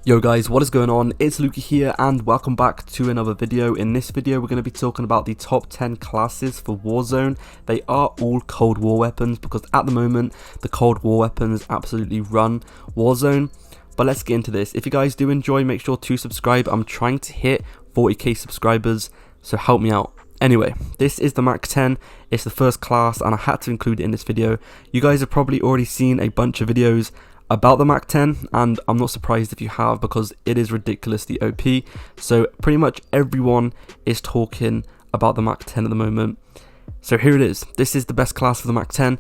Yo guys, what is going on? It's Luki here and welcome back to another video. In this video we're going to be talking about the top 10 classes for Warzone. They are all Cold War weapons because at the moment the Cold War weapons absolutely run Warzone. But let's get into this. If you guys do enjoy, make sure to subscribe. I'm trying to hit 40k subscribers, so help me out. Anyway, this is the Mac 10. It's the first class and I had to include it in this video. You guys have probably already seen a bunch of videos about the Mac 10 and I'm not surprised if you have because it is ridiculously OP. So pretty much everyone is talking about the Mac 10 at the moment. So here it is. This is the best class for the Mac 10.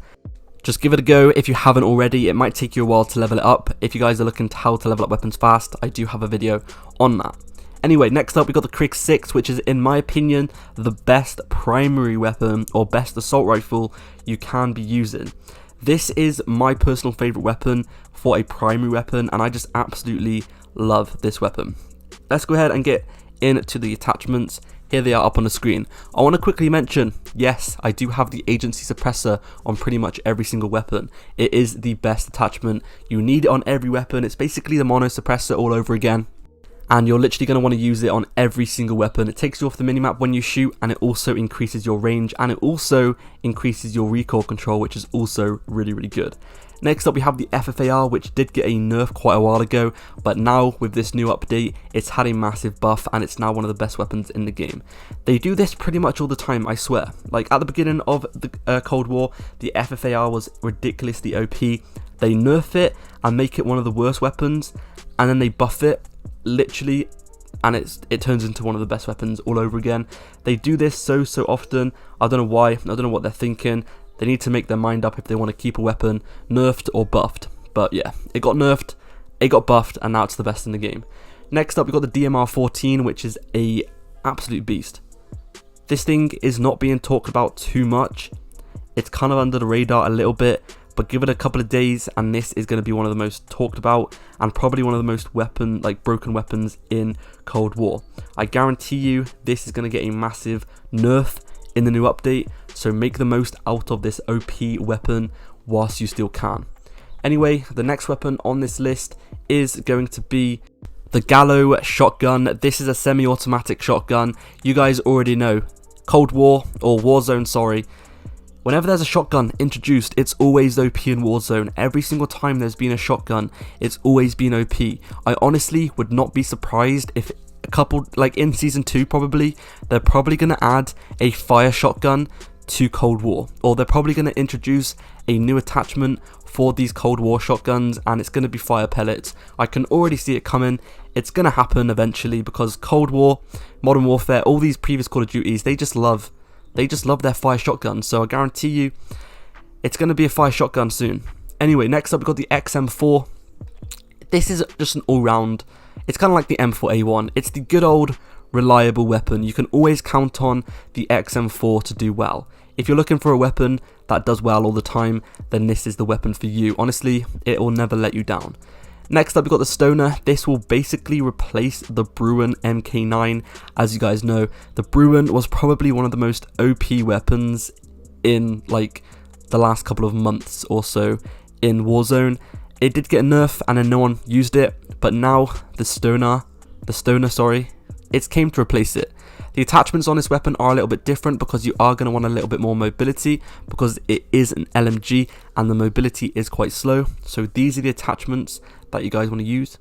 Just give it a go if you haven't already. It might take you a while to level it up. If you guys are looking to how to level up weapons fast, I do have a video on that. Anyway, next up we got the Qrik 6, which is in my opinion the best primary weapon or best assault rifle you can be using. This is my personal favourite weapon for a primary weapon and I just absolutely love this weapon. Let's go ahead and get into the attachments. Here they are up on the screen. I want to quickly mention, yes, I do have the agency suppressor on pretty much every single weapon. It is the best attachment. You need it on every weapon. It's basically the mono suppressor all over again. And you're literally going to want to use it on every single weapon. It takes you off the minimap when you shoot and it also increases your range and it also increases your recoil control, which is also really good. Next up we have the FFAR, which did get a nerf quite a while ago, but now with this new update it's had a massive buff and it's now one of the best weapons in the game. They do this pretty much all the time, I swear. Like at the beginning of the Cold War, the FFAR was ridiculously OP. They nerf it and make it one of the worst weapons and then they buff it literally and it turns into one of the best weapons all over again. They do this so often. I don't know why. I don't know what they're thinking. They need to make their mind up if they want to keep a weapon nerfed or buffed. But yeah, it got nerfed, it got buffed, and now it's the best in the game. Next up we got the DMR 14, which is a absolute beast. This thing is not being talked about too much. It's kind of under the radar a little bit, but give it a couple of days and this is going to be one of the most talked about and probably one of the most broken weapons in Cold War. I guarantee you this is going to get a massive nerf in the new update, so make the most out of this OP weapon whilst you still can. Anyway, the next weapon on this list is going to be the Gallow Shotgun. This is a semi-automatic shotgun. You guys already know, Cold War, or Warzone, sorry. Whenever there's a shotgun introduced, it's always OP in Warzone. Every single time there's been a shotgun, it's always been OP. I honestly would not be surprised if a couple, like in Season 2 probably, they're probably going to add a fire shotgun to Cold War. Or they're probably going to introduce a new attachment for these Cold War shotguns and it's going to be fire pellets. I can already see it coming. It's going to happen eventually because Cold War, Modern Warfare, all these previous Call of Duties, they just love their fire shotgun, so I guarantee you it's going to be a fire shotgun soon. Anyway, next up we've got the XM4. This is just an all-round, it's kind of like the M4A1. It's the good old reliable weapon. You can always count on the XM4 to do well. If you're looking for a weapon that does well all the time, then this is the weapon for you. Honestly, it will never let you down. Next up we've got the Stoner. This will basically replace the Bruin MK9. As you guys know, the Bruin was probably one of the most OP weapons in like the last couple of months or so in Warzone. It did get a nerf and then no one used it, but now the Stoner, it came to replace it. The attachments on this weapon are a little bit different because you are going to want a little bit more mobility because it is an LMG and the mobility is quite slow. So these are the attachments that you guys want to use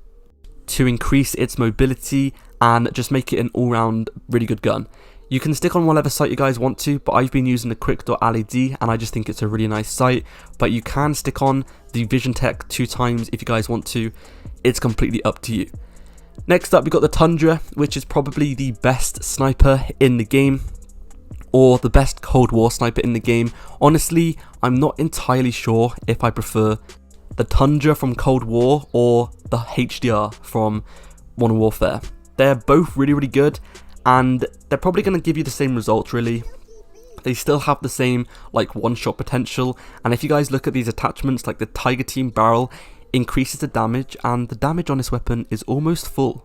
to increase its mobility and just make it an all-round really good gun. You can stick on whatever sight you guys want to, but I've been using the Qrik.led and I just think it's a really nice sight. But you can stick on the Vision Tech 2 times if you guys want to. It's completely up to you. Next up we got the Tundra, which is probably the best sniper in the game, or the best Cold War sniper in the game. Honestly, I'm not entirely sure if I prefer the Tundra from Cold War or the HDR from Modern Warfare. They're both really good and they're probably going to give you the same results really. They still have the same like one-shot potential, and if you guys look at these attachments, like the Tiger Team barrel increases the damage and the damage on this weapon is almost full.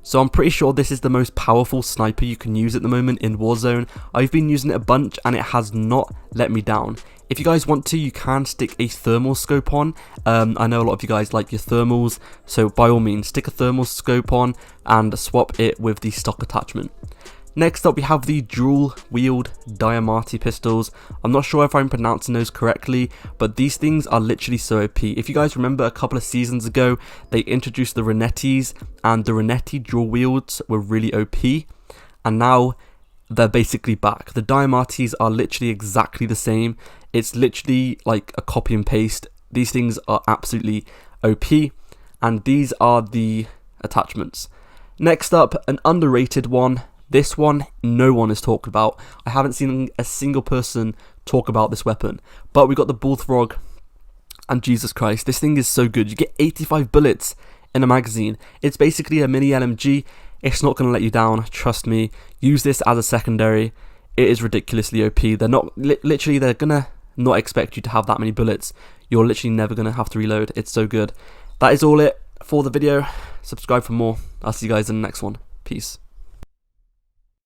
So I'm pretty sure this is the most powerful sniper you can use at the moment in Warzone. I've been using it a bunch and it has not let me down. If you guys want to, you can stick a thermal scope on. I know a lot of you guys like your thermals, so by all means stick a thermal scope on and swap it with the stock attachment. Next up we have the Drool wheeled Diamatti pistols. I'm not sure if I'm pronouncing those correctly, but these things are literally so OP. If you guys remember a couple of seasons ago, they introduced the Renettis, and the Renetti Drool wields were really OP, and now they're basically back. The Diamattis are literally exactly the same. It's literally like a copy and paste. These things are absolutely OP, and these are the attachments. Next up, an underrated one. This one, no one has talked about. I haven't seen a single person talk about this weapon. But we got the Bullthrower, and Jesus Christ, this thing is so good. You get 85 bullets in a magazine. It's basically a mini LMG. It's not going to let you down, trust me. Use this as a secondary. It is ridiculously OP. They're not, literally, they're going to not expect you to have that many bullets. You're literally never going to have to reload. It's so good. That is all it for the video. Subscribe for more. I'll see you guys in the next one. Peace.